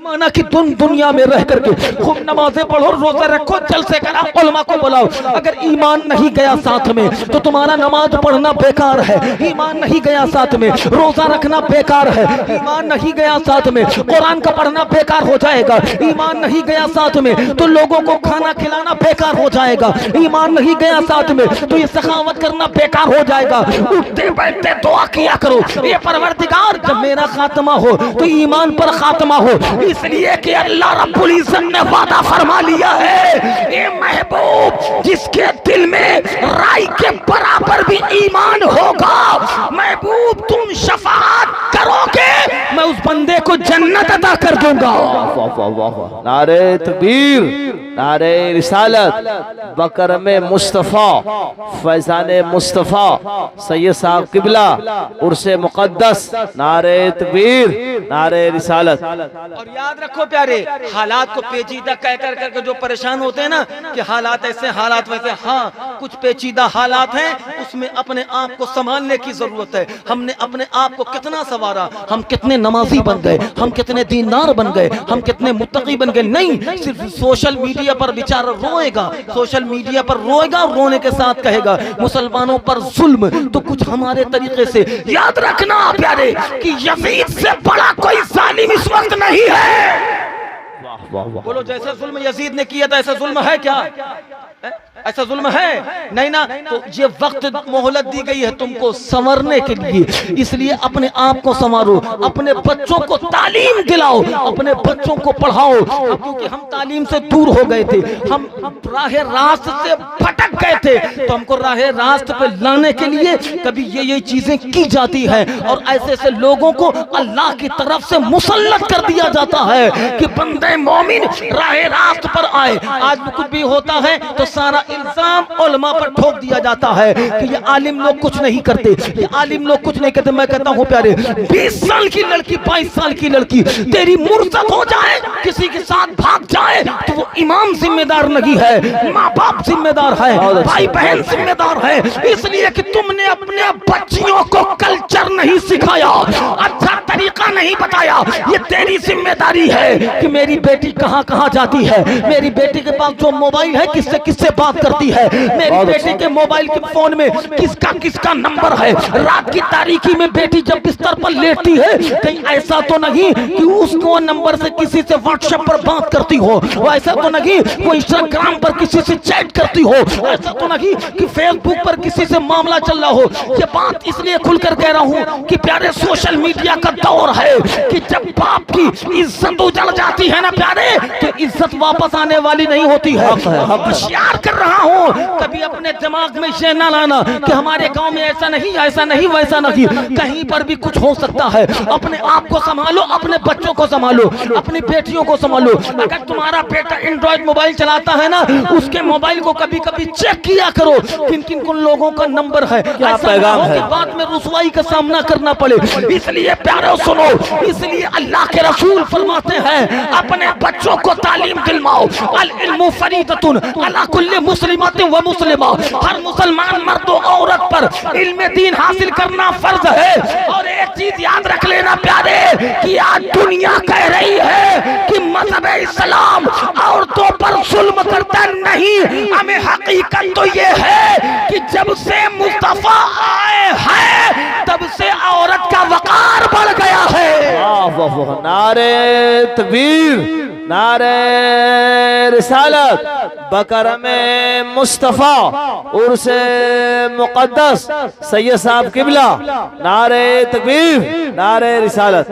مانا کہ تم دنیا میں رہ کر کے خوب نمازیں پڑھو، روزہ رکھو، جلسے کرو، علماء کو بلاؤ، اگر ایمان نہیں گیا ساتھ میں تو تمہارا نماز پڑھنا بیکار ہے، ایمان نہیں گیا ساتھ میں روزہ رکھنا بیکار ہے، ایمان نہیں گیا ساتھ میں قرآن کا پڑھنا بیکار ہو جائے گا، ایمان نہیں گیا ساتھ میں تو لوگوں کو کھانا کھلانا بیکار ہو جائے گا، ایمان نہیں گیا ساتھ میں تو یہ سخاوت کرنا بیکار ہو جائے گا۔ اٹھتے بیٹھتے دعا کیا کرو اے پروردگار جب میرا خاتمہ ہو تو ایمان پر خاتمہ ہو، اس لیے کہ اللہ رب العزت نے وعدہ فرما لیا ہے اے محبوب جس کے دل میں رائی کے برابر بھی ایمان ہوگا، محبوب تم شفاعت کرو گے میں اس بندے کو جنت عطا کر دوں گا۔ نعرہ تکبیر، نعرہ رسالت، بکرم مصطفیٰ، فیضان مصطفیٰ سید صاحب قبلہ، عرس مقدس، نعرہ تکبیر، نعرہ رسالت۔ اور یاد رکھو پیارے حالات کو پیچیدہ کہہ کر کے جو پریشان ہوتے ہیں نا کہ حالات ایسے حالات ویسے، ہاں کچھ پیچیدہ حالات ہیں، اس میں اپنے آپ کو سنبھالنے کی ضرورت ہے۔ ہم نے اپنے آپ کو کتنا سنوارا، ہم کتنے نمازی بن گئے، ہم کتنے دیندار بن گئے، ہم کتنے متقی بن گئے، نہیں صرف سوشل میڈیا پر بیچارہ روئے گا، سوشل میڈیا پر روئے گا، رونے کے ساتھ کہے گا مسلمانوں پر ظلم، تو کچھ ہمارے طریقے سے یاد رکھنا پیارے کہ یزید سے بڑا کوئی ظالم اس وقت نہیں ہے۔ بولو جیسا ظلم یزید نے کیا تھا ایسا ظلم ہے کیا؟ ایسا ظلم ہے نہیں نا؟ تو یہ وقت مہلت دی گئی ہے تم کو سنورنے کے لیے، اس لیے اپنے آپ کو سنوارو، اپنے بچوں کو تعلیم دلاؤ، اپنے بچوں کو پڑھاؤ، کیونکہ ہم تعلیم سے دور ہو گئے تھے، ہم راہ راست سے بھٹک گئے تھے، تو ہم کو راہ راست پہ لانے کے لیے کبھی یہ چیزیں کی جاتی ہیں، اور ایسے ایسے لوگوں کو اللہ کی طرف سے مسلط کر دیا جاتا ہے کہ بندے مومن راہ راست پر آئے۔ آج بھی کچھ بھی ہوتا ہے تو سارا الزام علماء پر ٹھوک دیا جاتا ہے کہ یہ عالم لوگ کچھ نہیں کرتے، یہ عالم لوگ کچھ نہیں کرتے۔ میں کہتا ہوں پیارے 20 سال کی لڑکی 22 سال کی لڑکی تیری مرتد ہو جائے، کسی کے ساتھ بھاگ جائے تو وہ امام ذمہ دار نہیں ہے، ماں باپ ذمہ دار ہے، بھائی بہن ذمہ دار ہے، اس لیے کہ تم نے اپنے بچیوں کو کلچر نہیں سکھایا، اچھا طریقہ نہیں بتایا۔ یہ تیری ذمہ داری ہے کہ میری بیٹی کہاں کہاں جاتی ہے، میری بیٹی کے پاس جو موبائل ہے کس سے بات کرتی ہے، میری بیٹی کے موبائل کے فون میں کس کا نمبر ہے، رات کی تاریکی میں بیٹی جب بستر پر لیٹتی ہے کہیں ایسا تو نہیں کہ اس کو نمبر سے کسی سے واٹس ایپ پر بات کرتی ہو، ایسا تو نہیں وہ انسٹاگرام پر کسی سے چیٹ کرتی ہو، ایسا تو نہیں کہ فیس بک پر کسی سے معاملہ چل رہا ہو۔ یہ بات اس لیے کھل کر کہہ رہا ہوں کہ پیارے سوشل میڈیا کا دور ہے کہ جب باپ کی عزت اجڑ جاتی ہے نا پیارے تو عزت واپس آنے والی نہیں ہوتی ہے. ہوشیار کر رہا ہوں کبھی اپنے دماغ میں یہ نہ لانا کہ ہمارے گاؤں میں ایسا نہیں ویسا نہیں. کہیں پر بھی کچھ ہو سکتا ہے. اپنے آپ کو سنبھالو, اپنے بچوں کو سنبھالو, اپنی بیٹیوں کو سنبھالو. اگر تمہارا بیٹا اینڈرائیڈ موبائل چلاتا ہے نا اس کے موبائل کو کبھی کبھی چیک کیا کرو کن لوگوں کا نمبر ہے. ایسا نہ ہو کہ بعد میں رسوائی کا سامنا کرنا پڑے. اس لیے پیارو سنو, اس لیے اللہ کے رسول فرماتے ہیں اپنے بچوں کو تعلیم دلواؤ. العلم فریضۃ علی کل مسلمۃ و مسلمہ. ہر مسلمان مرد و عورت پر علم دین حاصل کرنا فرض ہے. اور ایک چیز یاد رکھ لینا پیارے کہ آج دنیا کہہ رہی ہے کہ مذہب اسلام عورتوں پر ظلم کرتا نہیں. ہمیں حقیقت تو یہ ہے کہ جب سے مصطفیٰ آئے ہیں تب سے عورت کا وقار بڑھ گیا ہے. نعرہ تکبیر, نعرہ رسالت, بکرم مصطفیٰ, عرس مقدس, سید صاحب قبلہ, نعرہ تکبیر, نعرہ رسالت.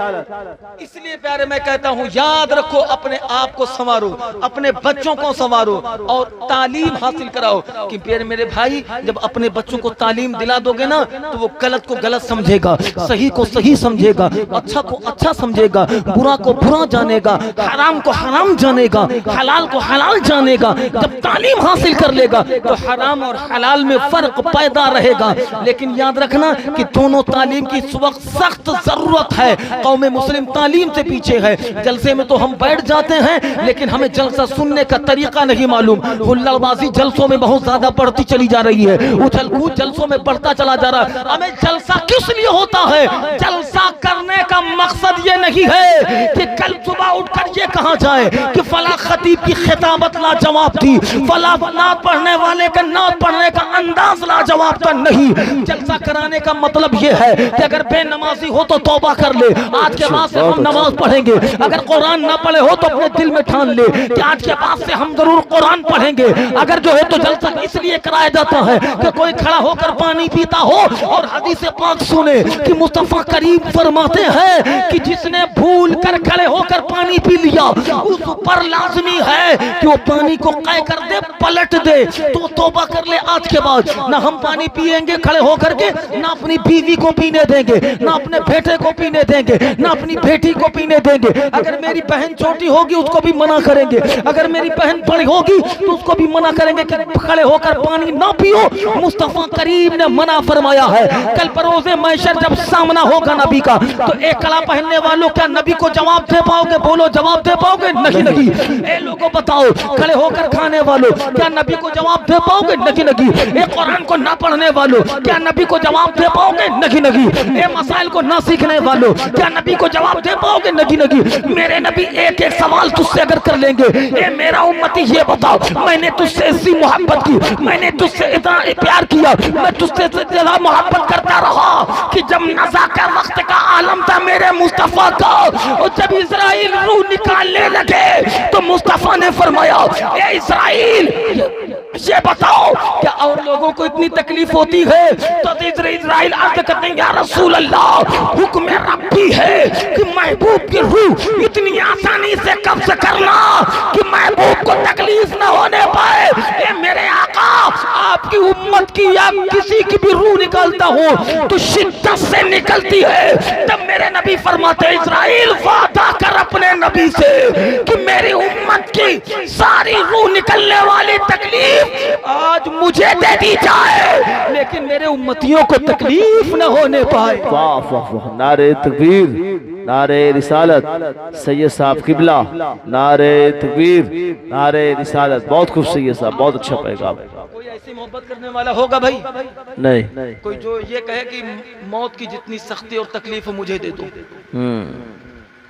اس لیے پیارے میں کہتا ہوں یاد رکھو, اپنے آپ کو سنوارو, اپنے بچوں کو سنوارو اور تعلیم حاصل کراؤ. کہ میرے بھائی جب اپنے بچوں کو تعلیم دلا دو گے نا تو وہ غلط کو غلط سمجھے گا, صحیح کو صحیح سمجھے گا, اچھا کو اچھا سمجھے گا, برا کو برا جانے گا, حرام کو حرام جانے گا, حلال کو حلال جانے گا. جب تعلیم حاصل کر لے گا تو حرام اور حلال میں فرق پیدا رہے گا. لیکن یاد رکھنا کہ دونوں تعلیم کی اس وقت سخت ضرورت ہے. قوم مسلم تعلیم سے پیچھے ہے. جلسے میں تو ہم بیٹھ جاتے ہیں لیکن ہمیں جلسہ سننے کا طریقہ نہیں معلوم. ہلڑ بازی جلسوں میں بہت زیادہ بڑھتی چلی جا رہی ہے, اچھل کود جلسوں میں بڑھتا چلا جا رہا ہے. ہمیں جلسہ کس لیے ہوتا ہے؟ جلسہ کرنے کا مقصد یہ نہیں ہے کہ کل صبح اٹھ کر یہ کہا جائے کہ فلاں خطیب کی خطابت لاجواب تھی, فلاں نعت پڑھنے والے کا نعت پڑھنے کا انداز لاجواب تھا. نہیں, جلسہ کرانے کا مطلب یہ ہے کہ اگر بے نمازی ہو تو توبہ کر لے, آج کے بعد سے ہم نماز پڑھیں گے. اگر قرآن نہ پڑھے ہو تو اپنے دل میں ٹھان لے کہ آج کے بعد سے ہم ضرور قرآن پڑھیں گے. اگر جو ہے تو جلسہ اس لیے کرایا جاتا ہے کہ کوئی کھڑا ہو کر پانی پیتا ہو اور حدیث پاک سنے کہ مصطفیٰ کریم فرماتے ہیں کہ جس نے بھول کر کھڑے ہو کر پانی پی لیا اس پر لازمی ہے کہ وہ پانی کو قے کر دے, پلٹ دے, تو توبہ کر لے. آج کے بعد نہ ہم پانی پیئیں گے کھڑے ہو کر کے, نہ اپنی بیوی کو پینے دیں گے, نہ اپنے بیٹے کو پینے دیں گے, نہ اپنی بیٹی کو پینے دیں گے. اگر میری بہن چھوٹی ہوگی اس کو بھی منع کریں گے, اگر میری بہن بڑی ہوگی تو اس کو بھی منع کریں گے کہ کھڑے ہو کر پانی نہ پیو. مصطفیٰ کریم نے منع فرمایا ہے. کل بروز محشر جب سامنا ہوگا نبی کا تو ایک کڑا پہننے والوں کیا نبی کو جواب دے پاؤ گے؟ بولو, جواب دے پاؤ گے؟ نہیں. اے لوگوں بتاؤ, کھڑے ہو کر کھانے والوں کیا نبی کو جواب دے پاؤ گے؟ نہیں. اے قرآن کو نہ پڑھنے والوں کیا نبی کو جواب دے پاؤ گے؟ نہیں. اے مسائل کو نہ سیکھنے والوں کیا نبی کو جواب دے پاؤ گے؟ نہیں. میرے نبی ایک ایک سوال تجھ سے اگر کر لیں گے, اے میرا امتی یہ بتاؤ, میں نے تجھ سے ایسی محبت کی, میں نے تجھ سے اتنا پیار کیا, میں تجھ سے اتنا محبت کرتا رہا کہ جب نزا کا وقت کا عالم تھا میرے مصطفیٰ کا, اور جب اسرائیل روح نکالنے لگے تو مصطفیٰ نے فرمایا اے اسرائیل یہ بتاؤ کہ اور لوگوں کو اتنی تکلیف ہوتی ہے؟ تو اسرائیل عرض کرتے ہیں یا رسول اللہ حکم ربی ہے کہ محبوب کی روح اتنی آسانی سے قبض کرنا کہ محبوب کو تکلیف نہ ہونے پائے. اے میرے آقا, آپ کی امت کی یا کسی کی بھی روح نکالتا ہوں تو شدت سے نکلتی ہے. تب میرے نبی فرماتے ہیں اسرائیل وعدہ کر اپنے نبی سے کہ میری امت کی ساری روح نکلنے والی تکلیف آج مجھے دے دی جائے لیکن میرے امتیوں کو تکلیف نہ ہونے پائے. واہ واہ واہ, نعرہ تکبیر, نعرہ رسالت, سید صاحب قبلہ, نعرہ تکبیر, نعرہ رسالت. بہت خوب سید صاحب, بہت اچھا پیغام. کوئی ایسی محبت کرنے والا ہوگا بھائی؟ نہیں. کوئی جو یہ کہے کہ موت کی جتنی سختی اور تکلیف مجھے دے دو,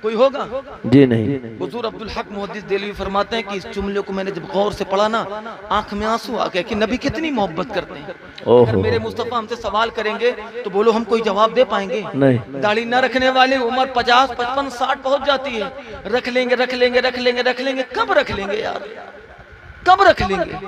کوئی ہوگا؟ جی نہیں. حضور عبدالحق محدث دہلوی فرماتے ہیں کہ اس جملے کو میں نے جب غور سے پڑھا نا آنکھ میں آنسو آ گیا کہ نبی کتنی محبت کرتے ہیں. اگر میرے مصطفیٰ ہم سے سوال کریں گے تو بولو ہم کوئی جواب دے پائیں گے؟ نہیں. داڑھی نہ رکھنے والے عمر 50 55 60 پہنچ جاتی ہے, رکھ لیں گے رکھ لیں گے رکھ لیں گے رکھ لیں گے, کب رکھ لیں گے یار, کب رکھ لیں گے؟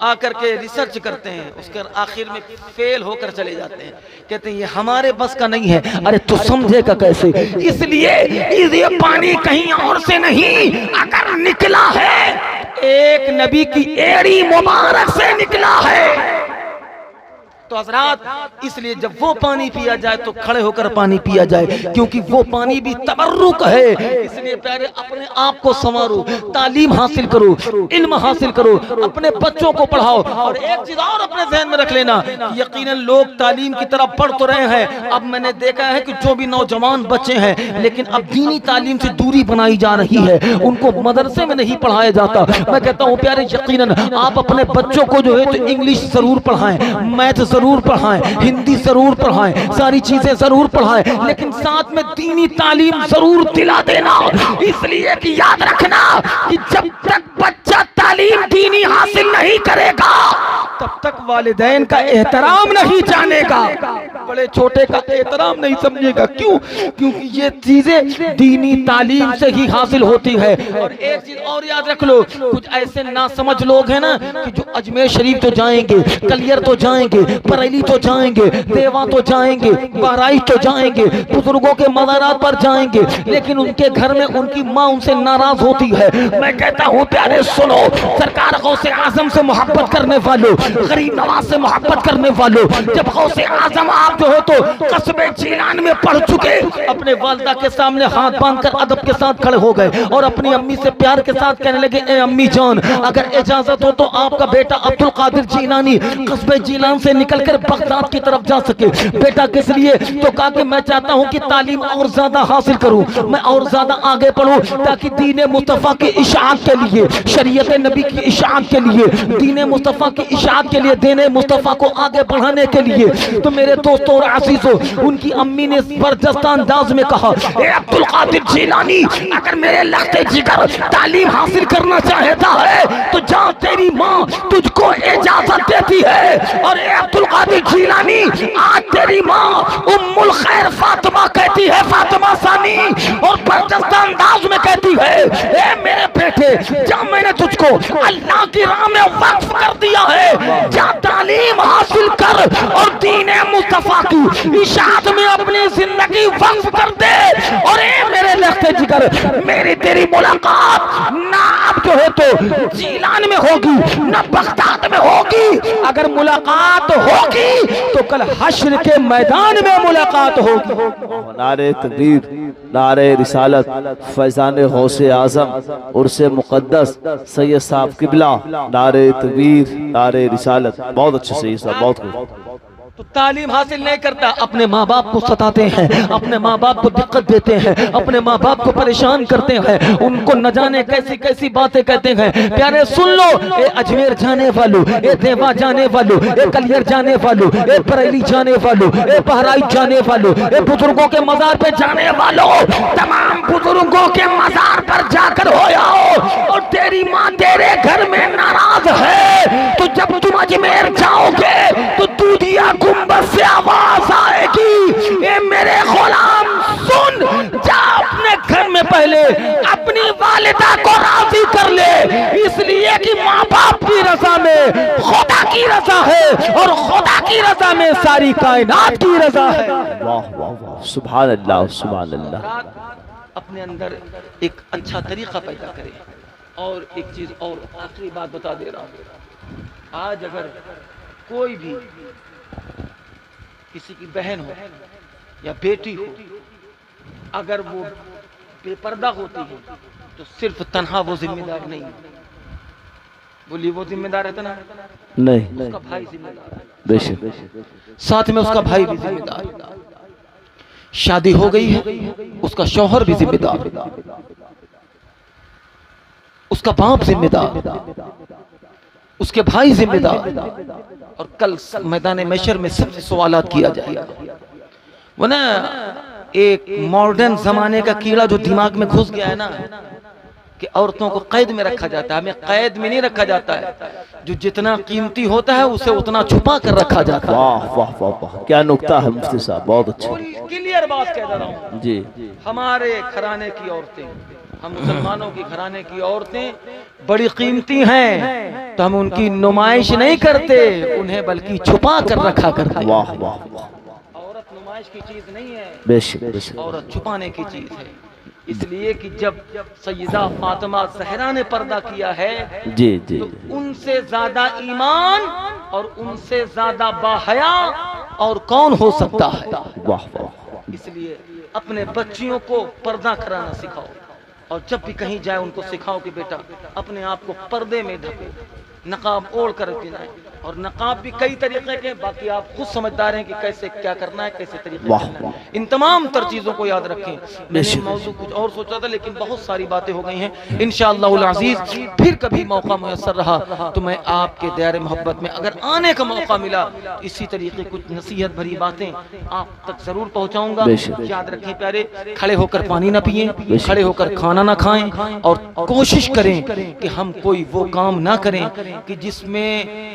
آ کر کے ریسرچ کرتے ہیں، اس کے آخر میں فیل ہو کر چلے جاتے ہیں، کہتے ہیں یہ ہمارے بس کا نہیں ہے۔ ارے تو سمجھے گا کیسے؟ اس لیے یہ پانی کہیں اور سے نہیں، اگر نکلا ہے ایک نبی کی ایڑی مبارک سے نکلا ہے۔ تو حضرات اس لیے جب وہ پانی پیا جائے تو کھڑے ہو کر پانی پیا جائے، کیونکہ وہ پانی بھی تبرک ہے۔ اس لیے پیارے اپنے آپ کو سنوارو، تعلیم حاصل کرو، علم حاصل کرو، اپنے بچوں کو پڑھاؤ۔ اور ایک چیز اور اپنے ذہن میں رکھ لینا، یقیناً لوگ تعلیم کی طرف بڑھ تو رہے ہیں، اب میں نے دیکھا ہے کہ جو بھی نوجوان بچے ہیں لیکن اب دینی تعلیم سے دوری بنائی جا رہی ہے، ان کو مدرسے میں نہیں پڑھایا جاتا۔ میں کہتا ہوں پیارے یقیناً آپ اپنے بچوں کو جو ہے تو انگلش ضرور پڑھائیں، میتھ ضرور پڑھائیں، ہندی ضرور پڑھائیں، ساری چیزیں ضرور پڑھائیں، لیکن ساتھ میں دینی تعلیم ضرور دلا دینا۔ اس لیے کہ یاد رکھنا کہ جب تک بچہ تعلیم دینی حاصل نہیں کرے گا تب تک والدین کا احترام نہیں جانے گا، بڑے چھوٹے کا احترام نہیں سمجھے گا۔ کیوں؟ کیونکہ یہ چیزیں دینی تعلیم سے ہی حاصل ہوتی ہے۔ اور ایک چیز اور یاد رکھ لو، کچھ ایسے ناسمجھ لوگ ہیں نا کہ جو اجمیر شریف تو جائیں گے، کلیر تو جائیں گے، بریلی تو جائیں گے، دیوا تو جائیں گے، بہرائچ تو جائیں گے، بزرگوں کے مزارات پر جائیں گے، لیکن ان کے گھر میں ان کی ماں ان سے ناراض ہوتی ہے۔ میں کہتا ہوں پیارے سنو، سرکار غوث اعظم سے محبت کرنے والوں، غریب نواز سے محبت کرنے والوں، جب غوث اعظم آپ جو ہے تو قصبے جیلان میں پڑھ چکے، اپنے والدہ کے سامنے ہاتھ باندھ کر ادب کے ساتھ کھڑے ہو گئے اور اپنی امی سے پیار کے ساتھ کہنے لگے اے امی جان اگر اجازت ہو تو آپ کا بیٹا عبد القادر جیلانی قصبے جیلان سے نکل کر بغداد کی طرف جا سکے۔ بیٹا کس لیے؟ تو کہا کہ میں چاہتا ہوں کہ تعلیم اور زیادہ حاصل کروں، میں اور زیادہ آگے پڑھوں تاکہ دین مصطفیٰ کی اشاعت کے لیے، شریعت نبی کی اشاعت کے لیے، دین مصطفیٰ کی اشاعت کے لیے، دین مصطفیٰ کو آگے بڑھانے کے لیے۔ تو میرے دوستوں اور عزیزوں، ان کی امی نے زبردست انداز میں کہا اے عبد القادر جیلانی اگر میرے لخت جگر تعلیم حاصل کرنا چاہتا ہے تو جا، تیری ماں تجھ کو اجازت دیتی ہے۔ اور اے عبد القادر جیلانی آج تیری ماں ام الخیر فاطمہ کہتی ہے، فاطمہ ثانی، اور زبردست انداز میں کہتی ہے اے میرے بیٹے جا، میں نے تجھ کو اللہ کی راہ میں وقف کر دیا ہے، جا تعلیم حاصل کر اور دین مصطفیٰ کی اشاعت میں اپنی زندگی وقف کر دے۔ اور اے میرے لخت جگر، میری تیری ملاقات نہ اب جو ہے تو جیلان میں ہوگی نہ بغداد میں ہوگی، اگر ملاقات ہوگی تو کل حشر کے میدان میں ملاقات ہوگی۔ نعرہ تکبیر، نعرہ رسالت، فیضان غوث اعظم، عرس مقدس، سید صاحب قبلہ، نعرہ تکبیر، نعرہ رسالت۔ بہت اچھے سید صاحب، بہت خوب۔ تو تعلیم حاصل نہیں کرتا، اپنے ماں باپ کو ستاتے ہیں، اپنے ماں باپ کو دقت دیتے ہیں، اپنے ماں باپ کو پریشان کرتے ہیں، ان کو نہ جانے کیسی کیسی باتیں کہتے ہیں۔ پیارے سن لو، اے اجمیر جانے والوں، اے دیوا جانے والوں، اے کلیر جانے والوں، اے بریلی جانے والوں، اے بہرائچ جانے والوں، اے بزرگوں کے مزار پہ جانے والوں، تمام بزرگوں کے مزار پر جا کر ہو آؤ۔ اور تیری ماں تیرے گھر میں ناراض ہے تو جب تم اجمیر جاؤ گے تو دودھیا گنبد سے آواز آئے گی اے میرے غلام سن، جا اپنے گھر میں پہلے اپنی والدہ کو راضی کر لے، اس لیے کہ ماں باپ کی رضا میں خدا کی رضا ہے اور خدا کی رضا میں ساری کائنات کی رضا ہے۔ واہ واہ واہ، سبحان اللہ، سبحان اللہ۔ اپنے اندر ایک اچھا طریقہ پیدا کرے۔ اور ایک چیز اور آخری بات بتا دے رہا ہوں، آج اگر کوئی بھی کسی کی بہن ہو یا بیٹی ہو اگر وہ بے پردہ ہوتی ہے تو صرف تنہا وہ ذمہ دار نہیں، بولی وہ ذمہ دار ہے نا، نہیں، اس کا بھائی ذمہ دار ہے، بے شک، ساتھ میں اس کا بھائی بھی ذمہ دار ہے، شادی ہو گئی ہے اس کا شوہر بھی ذمہ دار ہے، اس کا باپ ذمہ دار، اس کے بھائی ذمہ دار، اور کل میدان محشر میں سب سے سوالات کیا جائے گا۔ وہ نا ایک ماڈرن زمانے کا کیڑا جو دماغ میں گھس گیا ہے نا کہ عورتوں کو قید میں رکھا جاتا ہے، ہمیں قید میں نہیں رکھا جاتا ہے، جو جتنا قیمتی ہوتا ہے اسے اتنا چھپا کر رکھا جاتا ہے۔ واہ واہ واہ واہ، کیا نکتہ ہے مفتی صاحب، بہت اچھا۔ کلیئر بات کہہ رہا ہوں جی، ہمارے گھرانے کی عورتیں ہم مسلمانوں کی گھرانے کی عورتیں بڑی قیمتی ہیں تو ہم ان کی نمائش نہیں کرتے انہیں بلکہ چھپا کر رکھا کرتے ہیں۔ واہ واہ واہ، عورت نمائش کی چیز نہیں ہے، بے شک بے شک، عورت چھپانے کی چیز ہے، اس لیے کہ جب سیدہ فاطمہ زہرا نے پردہ کیا ہے جی جی، تو ان سے زیادہ ایمان اور ان سے زیادہ باحیا اور کون ہو سکتا ہے؟ واہ واہ، اس لیے اپنے بچیوں کو پردہ کرانا سکھاؤ اور جب بھی کہیں جائے ان کو سکھاؤ کہ بیٹا اپنے آپ کو پردے میں ڈھکو، نقاب اوڑھ کر پینا ہے، اور نقاب بھی کئی طریقے کے، باقی آپ خود سمجھدار ہیں کہ کیسے کیا کرنا ہے، کیسے طریقے کرنا ہے۔ ان تمام تر چیزوں کو یاد رکھیں۔ میں نے موضوع کچھ اور سوچا تھا لیکن بہت ساری باتیں ہو گئی ہیں، انشاءاللہ العزیز پھر کبھی موقع میسر رہا تو میں آپ کے دائرے محبت میں اگر آنے کا موقع ملا اسی طریقے کچھ نصیحت بھری باتیں آپ تک ضرور پہنچاؤں گا۔ یاد رکھیں پیارے، کھڑے ہو کر پانی نہ پئیں، کھڑے ہو کر کھانا نہ کھائیں، اور کوشش کریں کہ ہم کوئی وہ کام نہ کریں کہ جس میں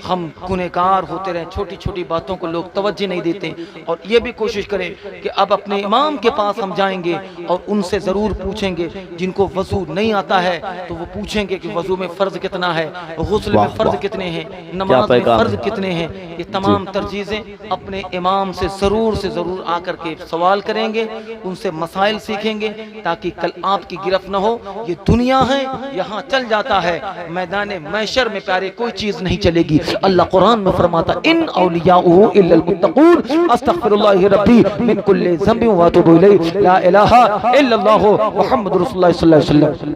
ہم گنہگار ہوتے رہیں، چھوٹی چھوٹی باتوں کو لوگ توجہ نہیں دیتے، اور یہ بھی کوشش کریں کہ اب اپنے امام کے پاس ہم جائیں گے اور ان سے ضرور پوچھیں گے، جن کو وضو نہیں آتا ہے تو وہ پوچھیں گے کہ وضو میں فرض کتنا ہے، غسل میں فرض کتنے ہیں، نماز میں فرض کتنے ہیں۔ یہ تمام تر چیزیں اپنے امام سے ضرور آ کر کے سوال کریں گے، ان سے مسائل سیکھیں گے تاکہ کل آپ کی گرفت نہ ہو۔ یہ دنیا ہے، یہاں چل جاتا ہے، میدان محشر میں پیارے کوئی چیز نہیں چلے گی۔ اللہ قرآن میں فرماتا ان اولیاؤہ الا المتقون استغفر اللہ ربی من کل ذنب واتوب الیہ لا الہ الا اللہ محمد رسول اللہ صلی اللہ علیہ وسلم۔